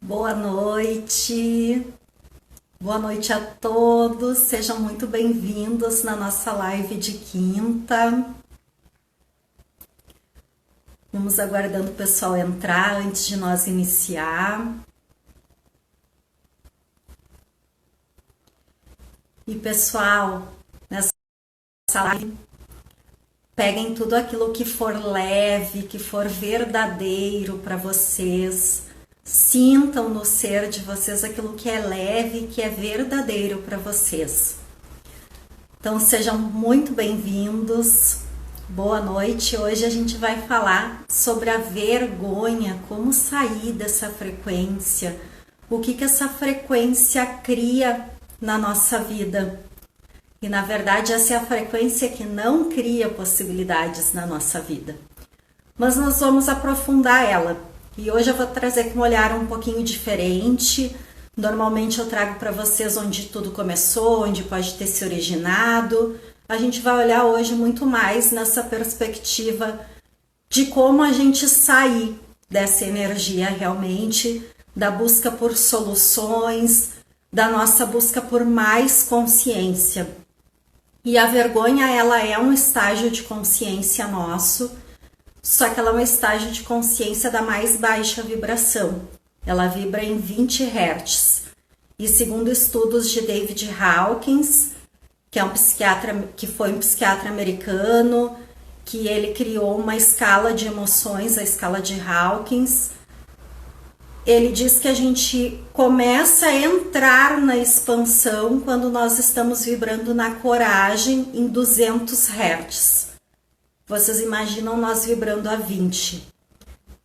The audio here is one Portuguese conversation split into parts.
Boa noite a todos, sejam muito bem-vindos na nossa live de quinta. Vamos aguardando o pessoal entrar antes de nós iniciar. E pessoal, nessa live, peguem tudo aquilo que for leve, que for verdadeiro para vocês. Sintam no ser de vocês aquilo que é leve, que é verdadeiro para vocês. Então sejam muito bem-vindos. Boa noite. Hoje a gente vai falar sobre a vergonha, como sair dessa frequência, o que essa frequência cria na nossa vida. E na verdade essa é a frequência que não cria possibilidades na nossa vida. Mas nós vamos aprofundar ela. E hoje eu vou trazer com um olhar um pouquinho diferente. Normalmente eu trago para vocês onde tudo começou, onde pode ter se originado. A gente vai olhar hoje muito mais nessa perspectiva de como a gente sair dessa energia realmente, da busca por soluções, da nossa busca por mais consciência. E a vergonha, ela é um estágio de consciência nosso, só que ela é um estágio de consciência da mais baixa vibração. Ela vibra em 20 Hz. E segundo estudos de David Hawkins, que é um psiquiatra, que foi um psiquiatra americano, que ele criou uma escala de emoções, a escala de Hawkins. Ele diz que a gente começa a entrar na expansão quando nós estamos vibrando na coragem em 200 Hz. Vocês imaginam nós vibrando a 20.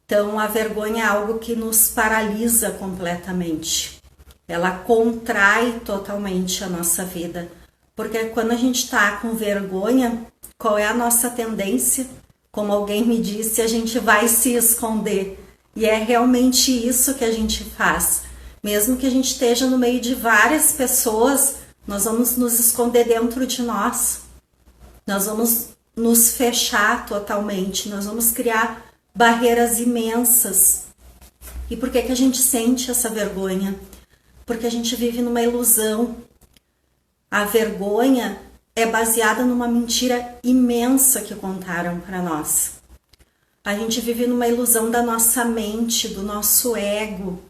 Então, a vergonha é algo que nos paralisa completamente. Ela contrai totalmente a nossa vida. Porque quando a gente está com vergonha, qual é a nossa tendência? Como alguém me disse, a gente vai se esconder. E é realmente isso que a gente faz. Mesmo que a gente esteja no meio de várias pessoas, nós vamos nos esconder dentro de nós. Nós vamos nos fechar totalmente, nós vamos criar barreiras imensas. E por que a gente sente essa vergonha? Porque a gente vive numa ilusão. A vergonha é baseada numa mentira imensa que contaram para nós. A gente vive numa ilusão da nossa mente, do nosso ego.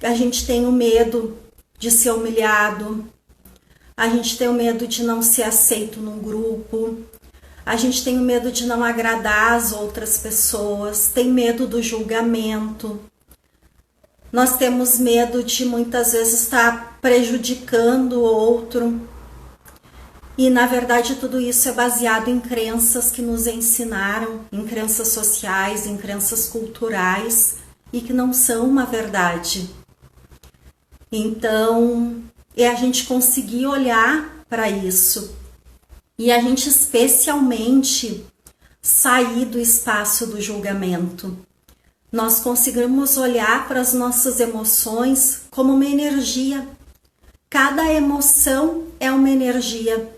A gente tem o medo de ser humilhado. A gente tem o medo de não ser aceito num grupo. A gente tem o medo de não agradar as outras pessoas. Tem medo do julgamento. Nós temos medo de muitas vezes estar prejudicando o outro. E na verdade tudo isso é baseado em crenças que nos ensinaram, em crenças sociais, em crenças culturais e que não são uma verdade. Então, é a gente conseguir olhar para isso e a gente especialmente sair do espaço do julgamento. Nós conseguimos olhar para as nossas emoções como uma energia. Cada emoção é uma energia.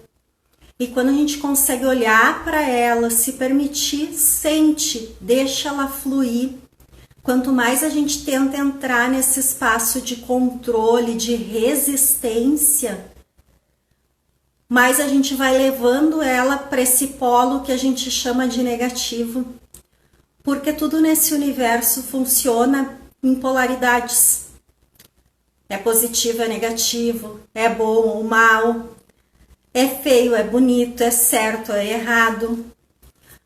E quando a gente consegue olhar para ela, se permitir, sente, deixa ela fluir. Quanto mais a gente tenta entrar nesse espaço de controle, de resistência, mais a gente vai levando ela para esse polo que a gente chama de negativo. Porque tudo nesse universo funciona em polaridades. É positivo, é negativo, é bom ou mal, é feio, é bonito, é certo, é errado.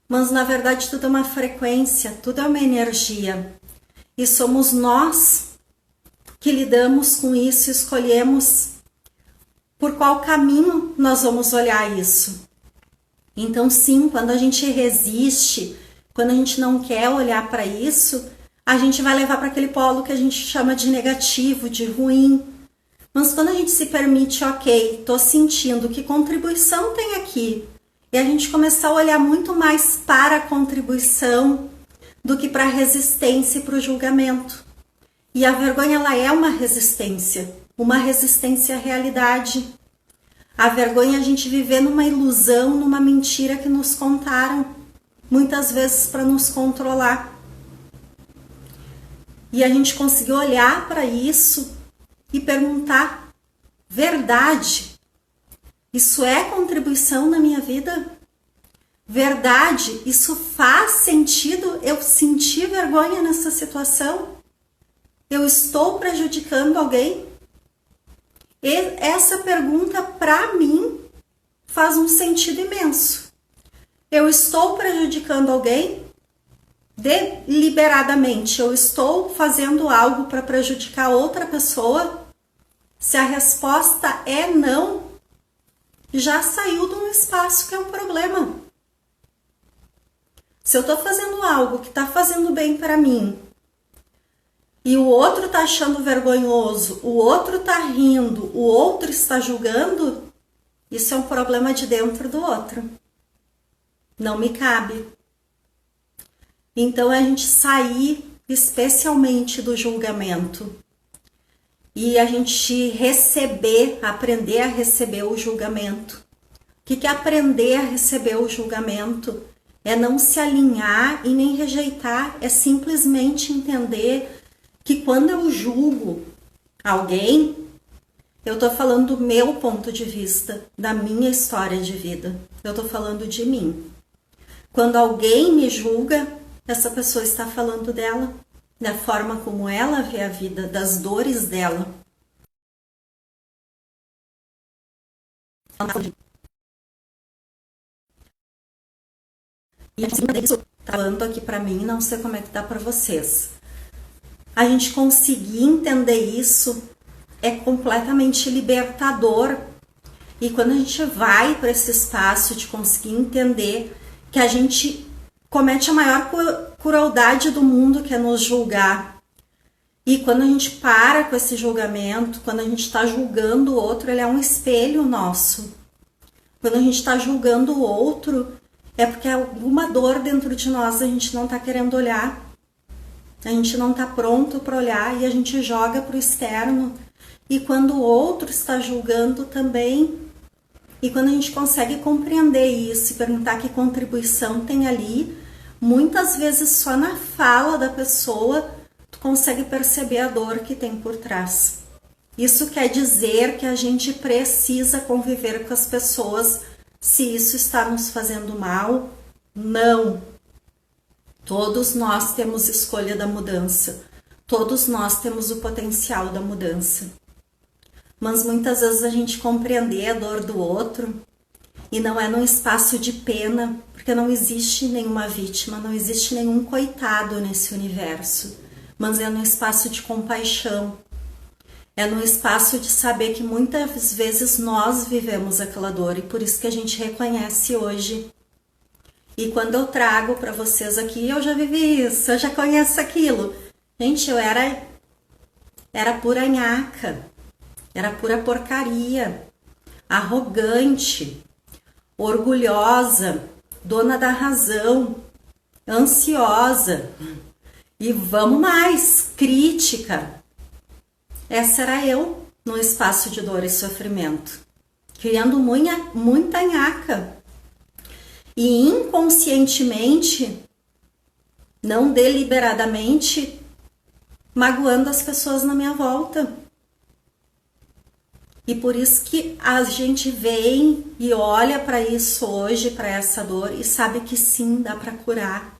Mas na verdade tudo é uma frequência, tudo é uma energia. E somos nós que lidamos com isso, escolhemos por qual caminho nós vamos olhar isso. Então sim, quando a gente resiste, quando a gente não quer olhar para isso, a gente vai levar para aquele polo que a gente chama de negativo, de ruim. Mas quando a gente se permite, ok, estou sentindo, que contribuição tem aqui? E a gente começar a olhar muito mais para a contribuição do que para a resistência e para o julgamento. E a vergonha, ela é uma resistência à realidade. A vergonha é a gente viver numa ilusão, numa mentira que nos contaram, muitas vezes para nos controlar. E a gente conseguir olhar para isso e perguntar: verdade, isso é contribuição na minha vida? Verdade, isso faz sentido eu sentir vergonha nessa situação? Eu estou prejudicando alguém? E essa pergunta, para mim, faz um sentido imenso. Eu estou prejudicando alguém? Deliberadamente, eu estou fazendo algo para prejudicar outra pessoa? Se a resposta é não, já saiu de um espaço que é um problema. Se eu estou fazendo algo que está fazendo bem para mim e o outro está achando vergonhoso, o outro está rindo, o outro está julgando, isso é um problema de dentro do outro. Não me cabe. Então a gente sair especialmente do julgamento e a gente aprender a receber o julgamento. O que é aprender a receber o julgamento? É não se alinhar e nem rejeitar, é simplesmente entender que quando eu julgo alguém, eu tô falando do meu ponto de vista, da minha história de vida. Eu tô falando de mim. Quando alguém me julga, essa pessoa está falando dela, da forma como ela vê a vida, das dores dela. E isso tá falando aqui para mim, não sei como é que tá para vocês. A gente conseguir entender isso é completamente libertador. E quando a gente vai para esse espaço de conseguir entender que a gente comete a maior crueldade do mundo, que é nos julgar. E quando a gente para com esse julgamento, quando a gente está julgando o outro, ele é um espelho nosso. Quando a gente está julgando o outro, é porque alguma dor dentro de nós a gente não está querendo olhar. A gente não está pronto para olhar e a gente joga para o externo. E quando o outro está julgando também, e quando a gente consegue compreender isso e perguntar que contribuição tem ali, muitas vezes só na fala da pessoa tu consegue perceber a dor que tem por trás. Isso quer dizer que a gente precisa conviver com as pessoas se isso está nos fazendo mal? Não! Todos nós temos escolha da mudança. Todos nós temos o potencial da mudança. Mas muitas vezes a gente compreender a dor do outro e não é num espaço de pena, porque não existe nenhuma vítima, não existe nenhum coitado nesse universo, mas é num espaço de compaixão. É num espaço de saber que muitas vezes nós vivemos aquela dor e por isso que a gente reconhece hoje. E quando eu trago para vocês aqui, eu já vivi isso, eu já conheço aquilo. Gente, eu era pura nhaca, era pura porcaria, arrogante, orgulhosa, dona da razão, ansiosa e vamos mais, crítica. Essa era eu no espaço de dor e sofrimento, criando muita nhaca. E inconscientemente, não deliberadamente, magoando as pessoas na minha volta. E por isso que a gente vem e olha para isso hoje, para essa dor, e sabe que sim, dá para curar.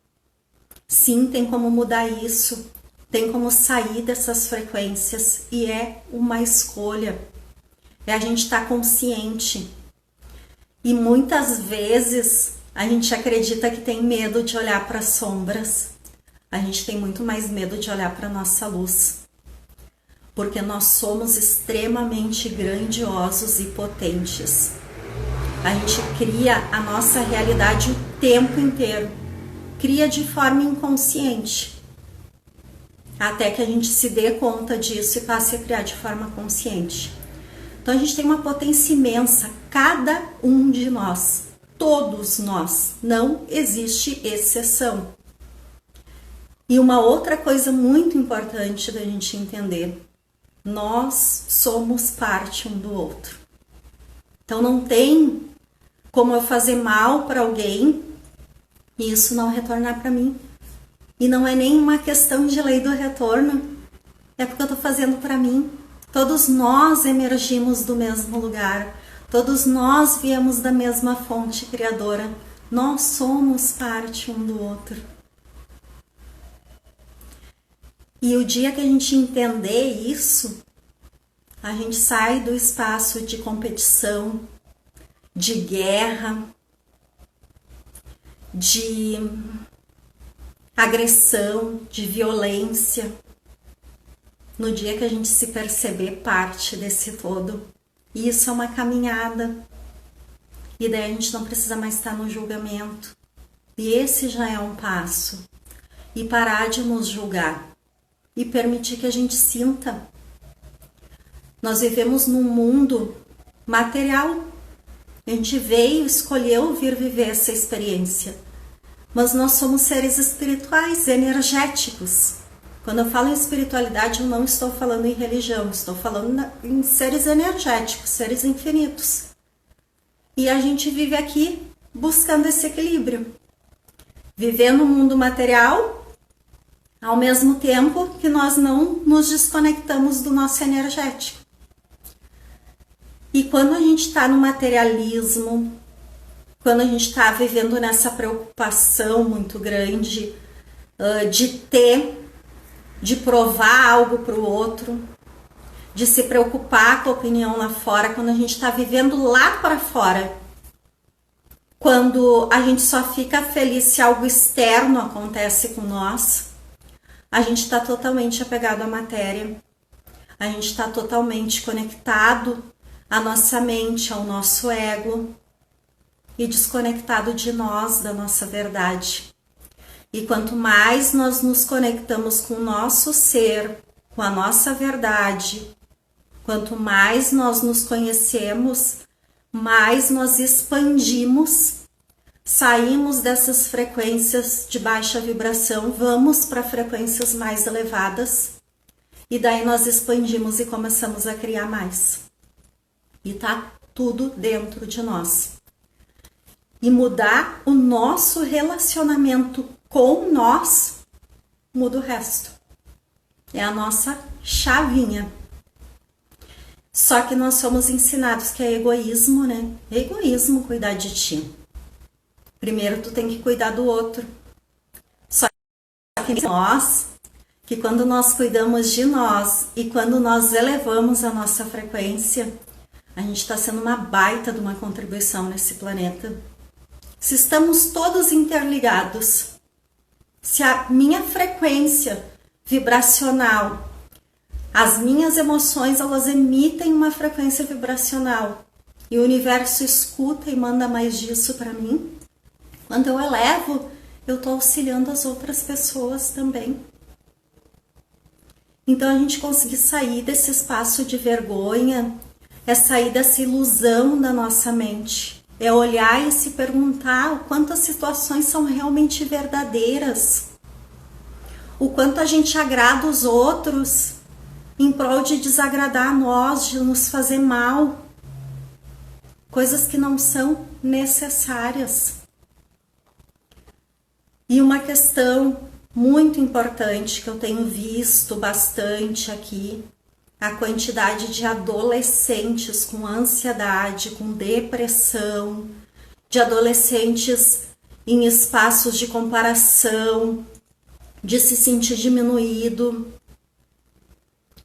Sim, tem como mudar isso. Tem como sair dessas frequências. E é uma escolha. É a gente estar consciente. E muitas vezes a gente acredita que tem medo de olhar para as sombras. A gente tem muito mais medo de olhar para a nossa luz. Porque nós somos extremamente grandiosos e potentes. A gente cria a nossa realidade o tempo inteiro. Cria de forma inconsciente. Até que a gente se dê conta disso e passe a criar de forma consciente. Então a gente tem uma potência imensa, cada um de nós, todos nós, não existe exceção. E uma outra coisa muito importante da gente entender, nós somos parte um do outro. Então não tem como eu fazer mal para alguém e isso não retornar para mim. E não é nem uma questão de lei do retorno, é porque eu estou fazendo para mim. Todos nós emergimos do mesmo lugar, todos nós viemos da mesma fonte criadora, nós somos parte um do outro. E o dia que a gente entender isso, a gente sai do espaço de competição, de guerra, de agressão, de violência. No dia que a gente se perceber parte desse todo. E isso é uma caminhada. E daí a gente não precisa mais estar no julgamento. E esse já é um passo. E parar de nos julgar. E permitir que a gente sinta. Nós vivemos num mundo material. A gente veio, escolheu vir viver essa experiência. Mas nós somos seres espirituais, energéticos. Quando eu falo em espiritualidade, eu não estou falando em religião, estou falando em seres energéticos, seres infinitos. E a gente vive aqui buscando esse equilíbrio. Vivendo no mundo material, ao mesmo tempo que nós não nos desconectamos do nosso energético. E quando a gente está no materialismo, quando a gente está vivendo nessa preocupação muito grande de ter, de provar algo para o outro, de se preocupar com a opinião lá fora, quando a gente está vivendo lá para fora, quando a gente só fica feliz se algo externo acontece com nós, a gente está totalmente apegado à matéria, a gente está totalmente conectado à nossa mente, ao nosso ego e desconectado de nós, da nossa verdade. E quanto mais nós nos conectamos com o nosso ser, com a nossa verdade, quanto mais nós nos conhecemos, mais nós expandimos, saímos dessas frequências de baixa vibração, vamos para frequências mais elevadas, e daí nós expandimos e começamos a criar mais. E tá tudo dentro de nós. E mudar o nosso relacionamento com nós, muda o resto. É a nossa chavinha. Só que nós somos ensinados que é egoísmo, né? É egoísmo cuidar de ti. Primeiro tu tem que cuidar do outro. Só que nós, que quando nós cuidamos de nós e quando nós elevamos a nossa frequência, a gente está sendo uma baita de uma contribuição nesse planeta. Se estamos todos interligados, se a minha frequência vibracional, as minhas emoções, elas emitem uma frequência vibracional e o universo escuta e manda mais disso para mim, quando eu elevo, eu estou auxiliando as outras pessoas também. Então a gente conseguir sair desse espaço de vergonha, é sair dessa ilusão da nossa mente. É olhar e se perguntar o quanto as situações são realmente verdadeiras. O quanto a gente agrada os outros em prol de desagradar a nós, de nos fazer mal. Coisas que não são necessárias. E uma questão muito importante que eu tenho visto bastante aqui, a quantidade de adolescentes com ansiedade, com depressão, de adolescentes em espaços de comparação, de se sentir diminuído.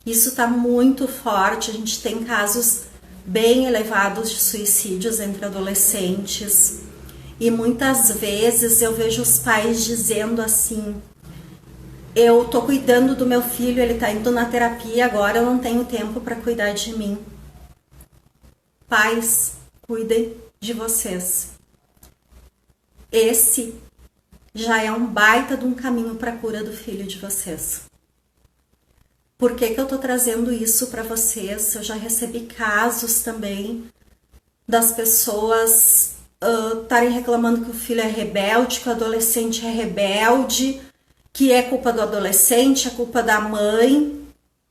Isso está muito forte, a gente tem casos bem elevados de suicídios entre adolescentes. E muitas vezes eu vejo os pais dizendo assim: eu tô cuidando do meu filho, ele tá indo na terapia, agora eu não tenho tempo para cuidar de mim. Pais, cuidem de vocês. Esse já é um baita de um caminho para a cura do filho de vocês. Por que que eu tô trazendo isso para vocês? Eu já recebi casos também das pessoas estarem reclamando que o filho é rebelde, que o adolescente é rebelde, que é culpa do adolescente, é culpa da mãe,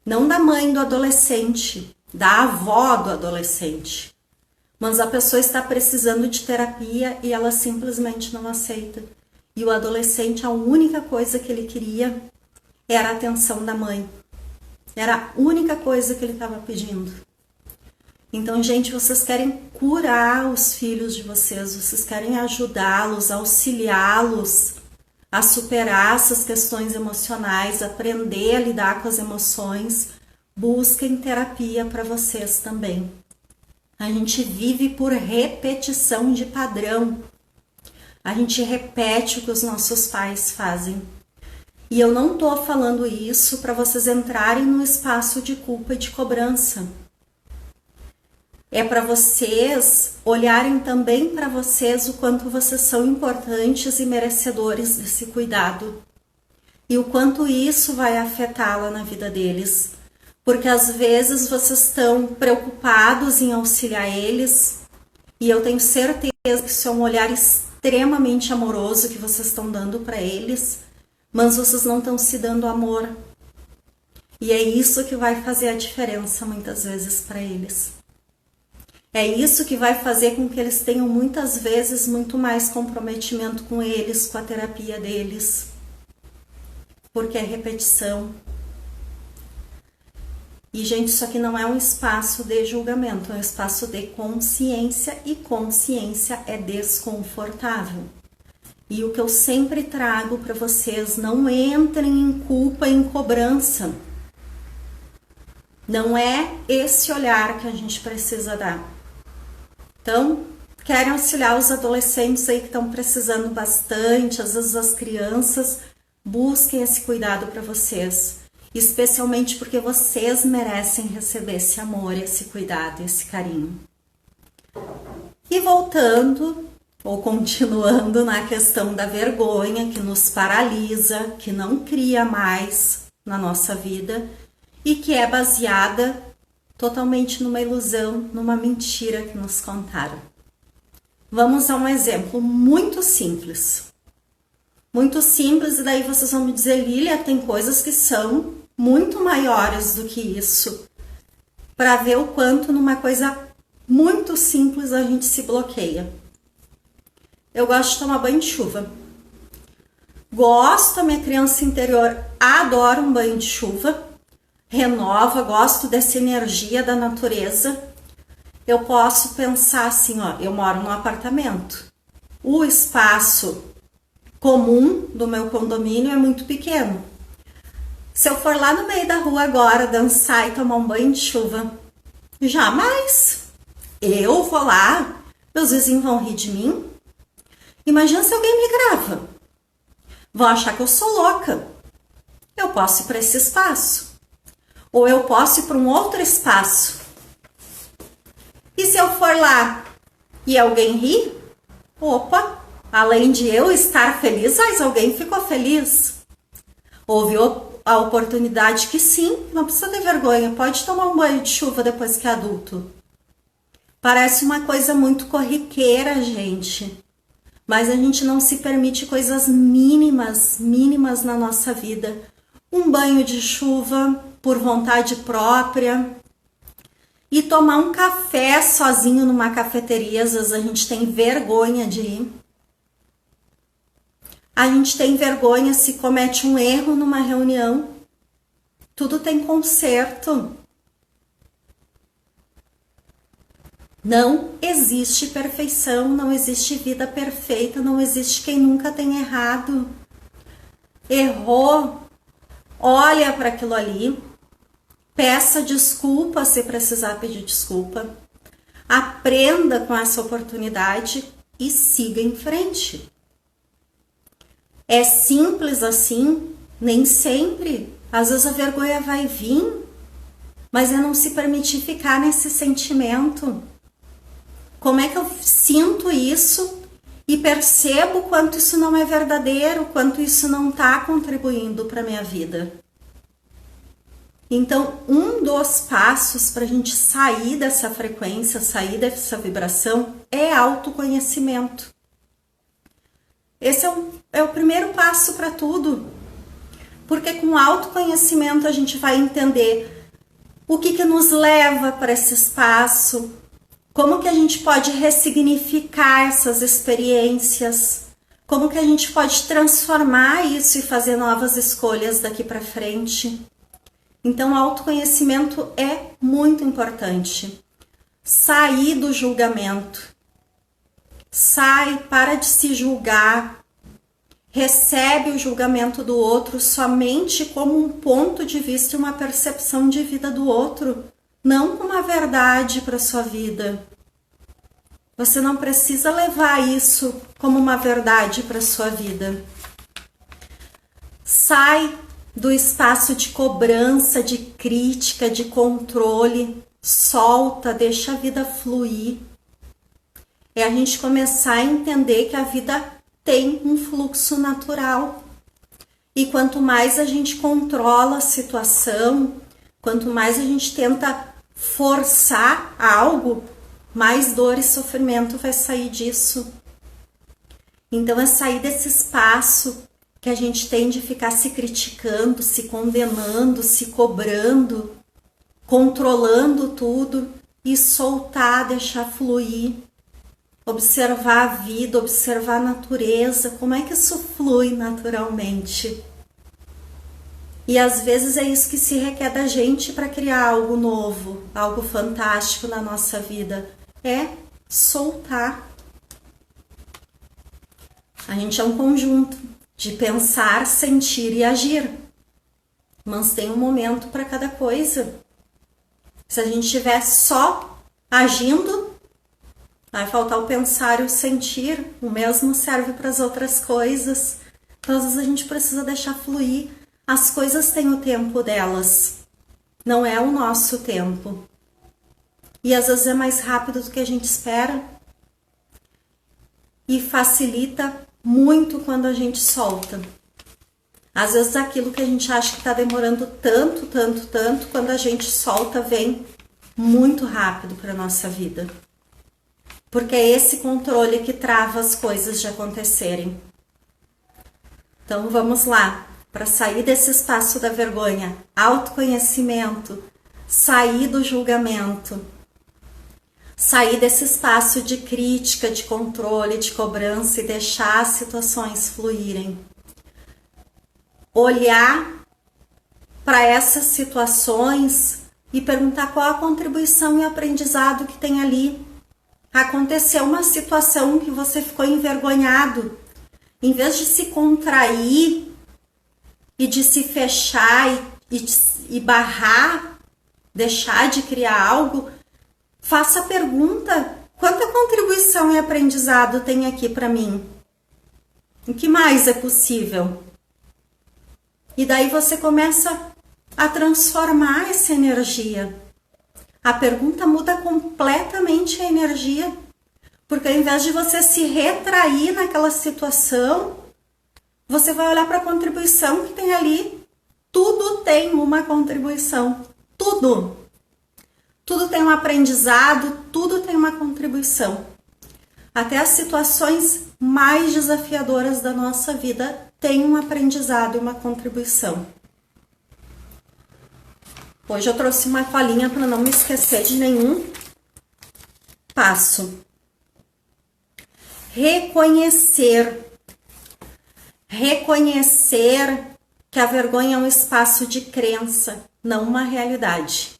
não da mãe do adolescente, da avó do adolescente. Mas a pessoa está precisando de terapia e ela simplesmente não aceita. E o adolescente, a única coisa que ele queria era a atenção da mãe. Era a única coisa que ele estava pedindo. Então, gente, vocês querem curar os filhos de vocês querem ajudá-los, auxiliá-los a superar essas questões emocionais, aprender a lidar com as emoções, busquem terapia para vocês também. A gente vive por repetição de padrão. A gente repete o que os nossos pais fazem. E eu não tô falando isso para vocês entrarem no espaço de culpa e de cobrança. É para vocês olharem também para vocês o quanto vocês são importantes e merecedores desse cuidado. E o quanto isso vai afetá-la na vida deles. Porque às vezes vocês estão preocupados em auxiliar eles. E eu tenho certeza que isso é um olhar extremamente amoroso que vocês estão dando para eles. Mas vocês não estão se dando amor. E é isso que vai fazer a diferença muitas vezes para eles. É isso que vai fazer com que eles tenham muitas vezes muito mais comprometimento com eles, com a terapia deles. Porque é repetição. E, gente, isso aqui não é um espaço de julgamento, é um espaço de consciência, e consciência é desconfortável. E o que eu sempre trago para vocês, não entrem em culpa e em cobrança. Não é esse olhar que a gente precisa dar. Então, querem auxiliar os adolescentes aí que estão precisando bastante, às vezes as crianças, busquem esse cuidado para vocês. Especialmente porque vocês merecem receber esse amor, esse cuidado, esse carinho. E voltando, ou continuando na questão da vergonha que nos paralisa, que não cria mais na nossa vida e que é baseada totalmente numa ilusão, numa mentira que nos contaram. Vamos a um exemplo muito simples. Muito simples, e daí vocês vão me dizer, Lília, tem coisas que são muito maiores do que isso. Para ver o quanto numa coisa muito simples a gente se bloqueia. Eu gosto de tomar banho de chuva. Gosto, a minha criança interior adora um banho de chuva. Renova, gosto dessa energia da natureza. Eu posso pensar assim, ó, eu moro num apartamento. O espaço comum do meu condomínio é muito pequeno. Se eu for lá no meio da rua agora dançar e tomar um banho de chuva, jamais. Eu vou lá, meus vizinhos vão rir de mim. Imagina se alguém me grava. Vão achar que eu sou louca. Eu posso ir para esse espaço. Ou eu posso ir para um outro espaço. E se eu for lá e alguém rir, opa, além de eu estar feliz, mas alguém ficou feliz. Houve a oportunidade que sim, não precisa ter vergonha, pode tomar um banho de chuva depois que é adulto. Parece uma coisa muito corriqueira, gente. Mas a gente não se permite coisas mínimas na nossa vida. Um banho de chuva por vontade própria. E tomar um café sozinho numa cafeteria, às vezes a gente tem vergonha de ir. A gente tem vergonha se comete um erro numa reunião. Tudo tem conserto. Não existe perfeição, não existe vida perfeita, não existe quem nunca tenha errado. Errou, olha para aquilo ali, peça desculpa se precisar pedir desculpa, aprenda com essa oportunidade e siga em frente. É simples assim? Nem sempre. Às vezes a vergonha vai vir, mas é não se permitir ficar nesse sentimento. Como é que eu sinto isso e percebo quanto isso não é verdadeiro, quanto isso não está contribuindo para a minha vida? Então, um dos passos para a gente sair dessa frequência, sair dessa vibração, é autoconhecimento. Esse é o primeiro passo para tudo. Porque com autoconhecimento a gente vai entender o que nos leva para esse espaço, como que a gente pode ressignificar essas experiências, como que a gente pode transformar isso e fazer novas escolhas daqui para frente. Então, o autoconhecimento é muito importante. Sair do julgamento. Sai, para de se julgar. Recebe o julgamento do outro somente como um ponto de vista e uma percepção de vida do outro, não como uma verdade para sua vida. Você não precisa levar isso como uma verdade para sua vida. Sai do espaço de cobrança, de crítica, de controle. Solta, deixa a vida fluir. É a gente começar a entender que a vida tem um fluxo natural. E quanto mais a gente controla a situação, quanto mais a gente tenta forçar algo, mais dor e sofrimento vai sair disso. Então é sair desse espaço que a gente tem de ficar se criticando, se condenando, se cobrando, controlando tudo e soltar, deixar fluir. Observar a vida, observar a natureza, como é que isso flui naturalmente. E às vezes é isso que se requer da gente para criar algo novo, algo fantástico na nossa vida. É soltar. A gente é um conjunto de pensar, sentir e agir. Mas tem um momento para cada coisa. Se a gente estiver só agindo, vai faltar o pensar e o sentir. O mesmo serve para as outras coisas. Então, às vezes a gente precisa deixar fluir. As coisas têm o tempo delas. Não é o nosso tempo. E às vezes é mais rápido do que a gente espera. E facilita muito quando a gente solta. Às vezes aquilo que a gente acha que está demorando tanto, quando a gente solta, vem muito rápido para a nossa vida. Porque é esse controle que trava as coisas de acontecerem. Então vamos lá, para sair desse espaço da vergonha, autoconhecimento, sair do julgamento, sair desse espaço de crítica, de controle, de cobrança e deixar as situações fluírem. Olhar para essas situações e perguntar qual a contribuição e aprendizado que tem ali. Aconteceu uma situação que você ficou envergonhado, em vez de se contrair e de se fechar e barrar, deixar de criar algo, faça a pergunta: quanta contribuição e aprendizado tem aqui para mim? O que mais é possível? E daí você começa a transformar essa energia. A pergunta muda completamente a energia, porque ao invés de você se retrair naquela situação, você vai olhar para a contribuição que tem ali. Tudo tem uma contribuição, tudo. Tudo tem um aprendizado, tudo tem uma contribuição. Até as situações mais desafiadoras da nossa vida têm um aprendizado e uma contribuição. Hoje eu trouxe uma colinha para não me esquecer de nenhum passo. Reconhecer. Reconhecer que a vergonha é um espaço de crença, não uma realidade.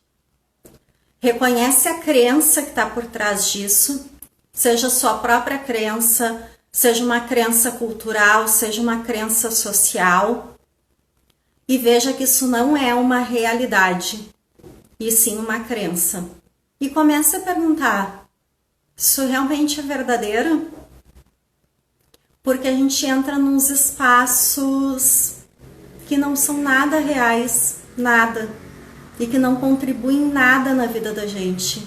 Reconhece a crença que está por trás disso, seja sua própria crença, seja uma crença cultural, seja uma crença social. E veja que isso não é uma realidade, e sim uma crença. E comece a perguntar: isso realmente é verdadeiro? Porque a gente entra nos espaços que não são nada reais, nada, e que não contribuem nada na vida da gente.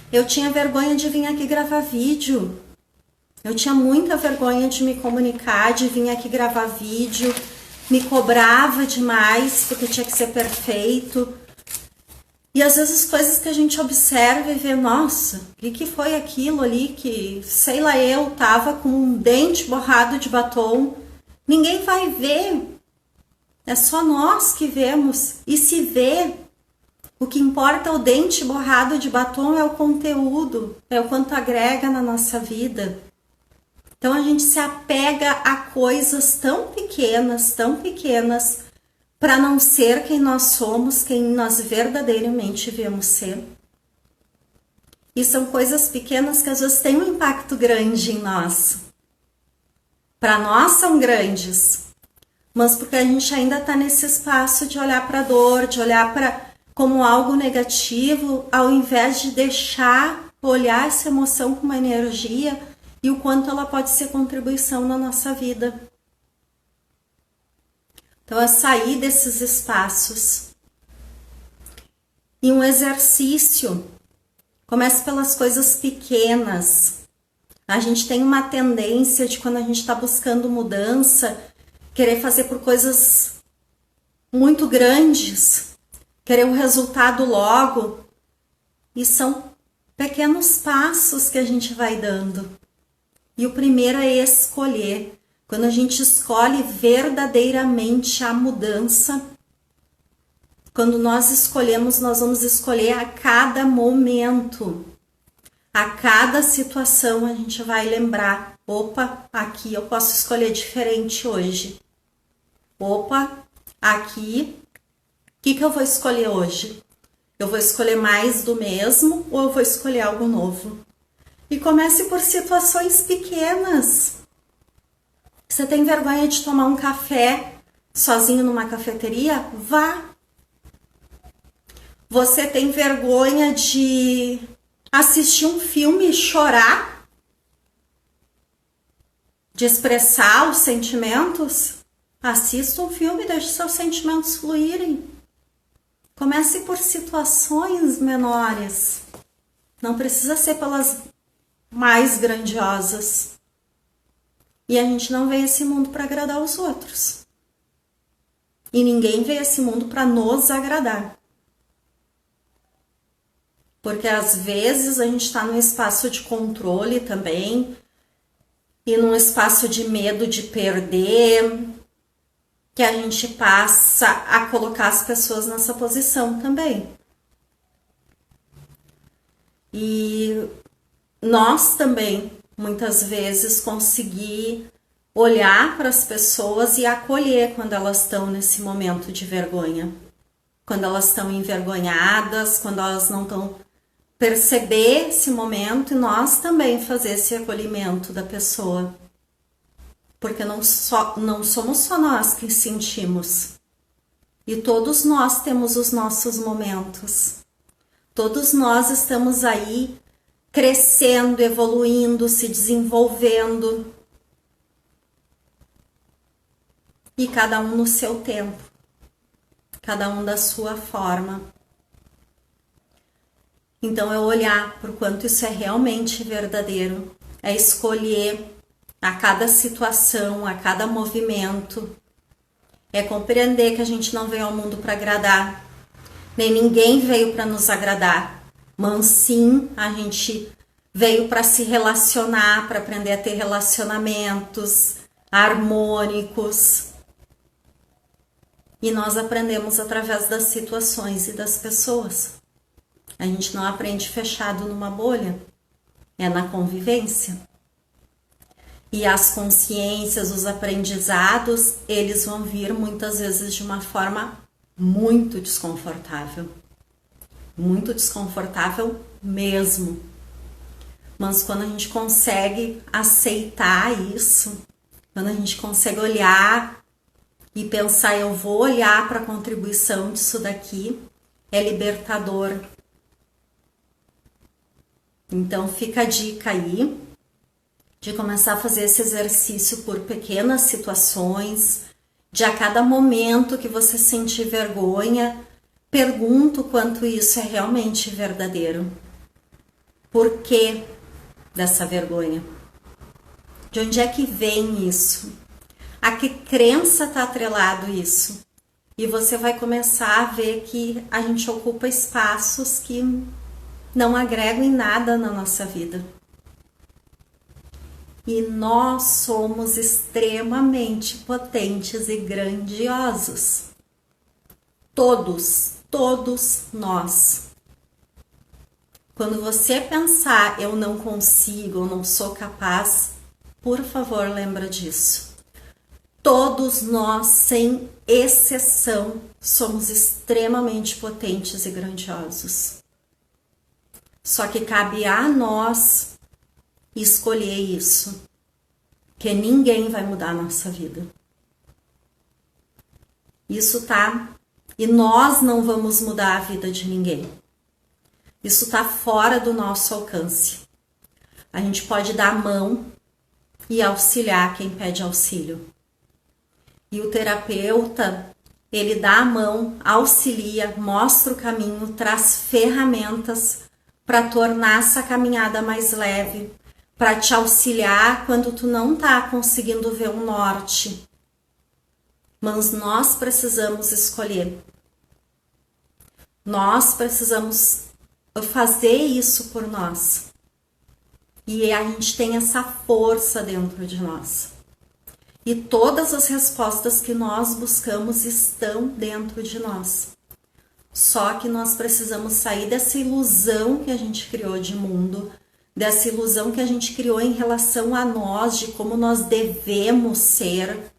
Eu tinha vergonha de vir aqui gravar vídeo. Eu tinha muita vergonha de me comunicar, de vir aqui gravar vídeo. Me cobrava demais porque tinha que ser perfeito. E às vezes coisas que a gente observa e vê: nossa, o que foi aquilo ali que, sei lá, eu tava com um dente borrado de batom. Ninguém vai ver. É só nós que vemos. E se vê, o que importa é o dente borrado de batom, é o conteúdo, é o quanto agrega na nossa vida. Então a gente se apega a coisas tão pequenas, para não ser quem nós somos, quem nós verdadeiramente viemos ser. E são coisas pequenas que às vezes têm um impacto grande em nós. Para nós são grandes, mas porque a gente ainda está nesse espaço de olhar para a dor, de olhar para como algo negativo, ao invés de deixar olhar essa emoção com uma energia e o quanto ela pode ser contribuição na nossa vida. Então, é sair desses espaços. E um exercício, comece pelas coisas pequenas. A gente tem uma tendência de, quando a gente está buscando mudança, querer fazer por coisas muito grandes, querer um resultado logo. E são pequenos passos que a gente vai dando. E o primeiro é escolher. Quando a gente escolhe verdadeiramente a mudança, quando nós escolhemos, nós vamos escolher a cada momento. A cada situação a gente vai lembrar, opa, aqui eu posso escolher diferente hoje. Opa, aqui, o que eu vou escolher hoje? Eu vou escolher mais do mesmo ou eu vou escolher algo novo? E comece por situações pequenas. Você tem vergonha de tomar um café sozinho numa cafeteria? Vá. Você tem vergonha de assistir um filme e chorar? De expressar os sentimentos? Assista um filme e deixe seus sentimentos fluírem. Comece por situações menores. Não precisa ser pelas mais grandiosas. E a gente não veio a esse mundo para agradar os outros. E ninguém veio a esse mundo para nos agradar. Porque às vezes a gente está num espaço de controle também, e num espaço de medo de perder, que a gente passa a colocar as pessoas nessa posição também. E nós também, muitas vezes, conseguir olhar para as pessoas e acolher quando elas estão nesse momento de vergonha. Quando elas estão envergonhadas, quando elas não estão... Perceber esse momento e nós também fazer esse acolhimento da pessoa. Porque não somos só nós que sentimos. E todos nós temos os nossos momentos. Todos nós estamos aí crescendo, evoluindo, se desenvolvendo. E cada um no seu tempo. Cada um da sua forma. Então, é olhar por quanto isso é realmente verdadeiro. É escolher a cada situação, a cada movimento. É compreender que a gente não veio ao mundo para agradar. Nem ninguém veio para nos agradar. Mas sim, a gente veio para se relacionar, para aprender a ter relacionamentos harmônicos. E nós aprendemos através das situações e das pessoas. A gente não aprende fechado numa bolha, é na convivência. E as consciências, os aprendizados, eles vão vir muitas vezes de uma forma muito desconfortável. Muito desconfortável mesmo. Mas quando a gente consegue aceitar isso, quando a gente consegue olhar e pensar, eu vou olhar para a contribuição disso daqui, é libertador. Então fica a dica aí de começar a fazer esse exercício por pequenas situações, de a cada momento que você sentir vergonha, pergunta o quanto isso é realmente verdadeiro. Por que dessa vergonha? De onde é que vem isso? A que crença está atrelado isso? E você vai começar a ver que a gente ocupa espaços que não agregam em nada na nossa vida. E nós somos extremamente potentes e grandiosos. Todos nós. Quando você pensar, eu não consigo, eu não sou capaz, Por favor, lembra disso. Todos nós, sem exceção, somos extremamente potentes e grandiosos. Só que cabe a nós escolher isso, que ninguém vai mudar a nossa vida. Isso tá, e nós não vamos mudar a vida de ninguém. Isso tá fora do nosso alcance. A gente pode dar a mão e auxiliar quem pede auxílio. E o terapeuta, ele dá a mão, auxilia, mostra o caminho, traz ferramentas para tornar essa caminhada mais leve, para te auxiliar quando tu não tá conseguindo ver um norte. Mas nós precisamos escolher. Nós precisamos fazer isso por nós. E a gente tem essa força dentro de nós. E todas as respostas que nós buscamos estão dentro de nós. Só que nós precisamos sair dessa ilusão que a gente criou de mundo, dessa ilusão que a gente criou em relação a nós, de como nós devemos ser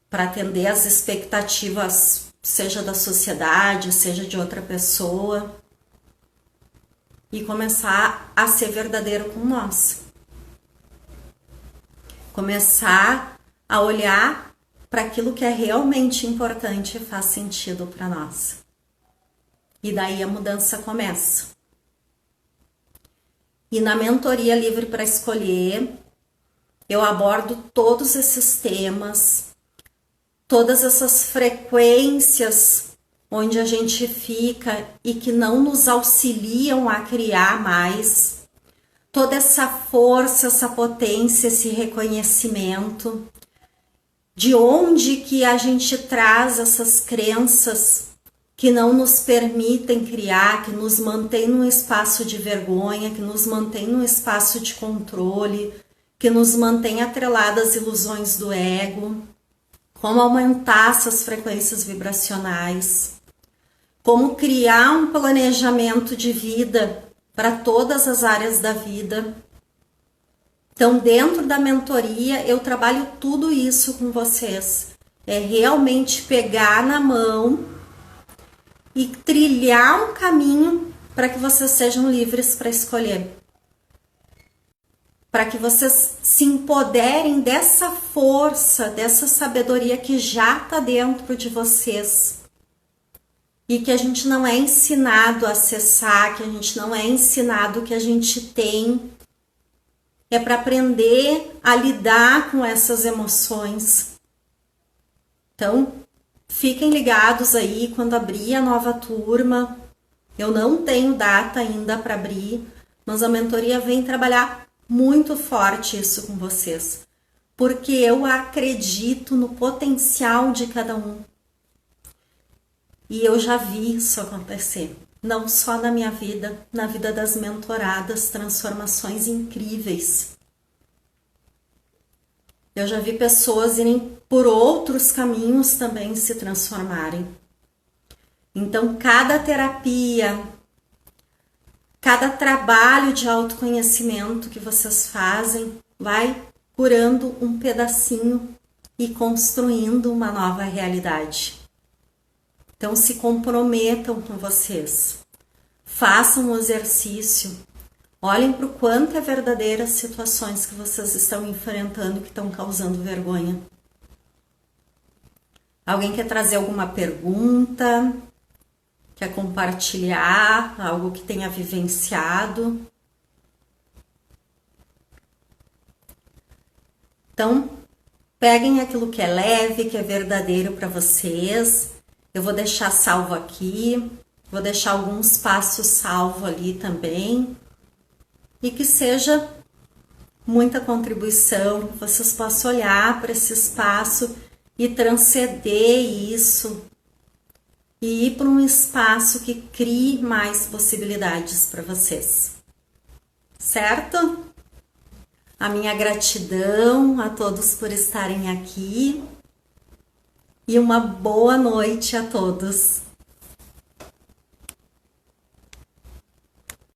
para atender às expectativas, seja da sociedade, seja de outra pessoa, e começar a ser verdadeiro com nós. Começar a olhar para aquilo que é realmente importante e faz sentido para nós. E daí a mudança começa. E na mentoria Livre para Escolher, eu abordo todos esses temas, todas essas frequências onde a gente fica e que não nos auxiliam a criar mais, toda essa força, essa potência, esse reconhecimento, de onde que a gente traz essas crenças que não nos permitem criar, que nos mantém num espaço de vergonha, que nos mantém num espaço de controle, que nos mantém atreladas às ilusões do ego, como aumentar essas frequências vibracionais, como criar um planejamento de vida para todas as áreas da vida. Então, dentro da mentoria, eu trabalho tudo isso com vocês. É realmente pegar na mão e trilhar um caminho para que vocês sejam livres para escolher. Para que vocês se empoderem dessa força, dessa sabedoria que já está dentro de vocês. E que a gente não é ensinado a acessar, que a gente não é ensinado, que a gente tem. É para aprender a lidar com essas emoções. Então, fiquem ligados aí quando abrir a nova turma. Eu não tenho data ainda para abrir, mas a mentoria vem trabalhar muito forte isso com vocês. Porque eu acredito no potencial de cada um. E eu já vi isso acontecer. Não só na minha vida, na vida das mentoradas, transformações incríveis. Eu já vi pessoas irem por outros caminhos também se transformarem. Então, cada terapia, cada trabalho de autoconhecimento que vocês fazem vai curando um pedacinho e construindo uma nova realidade. Então, se comprometam com vocês. Façam o exercício. Olhem para o quanto é verdadeira as situações que vocês estão enfrentando que estão causando vergonha. Alguém quer trazer alguma pergunta? Quer compartilhar algo que tenha vivenciado? Então, peguem aquilo que é leve, que é verdadeiro para vocês. Eu vou deixar salvo aqui, vou deixar alguns passos salvo ali também. E que seja muita contribuição, que vocês possam olhar para esse espaço e transcender isso. E ir para um espaço que crie mais possibilidades para vocês. Certo? A minha gratidão a todos por estarem aqui. E uma boa noite a todos.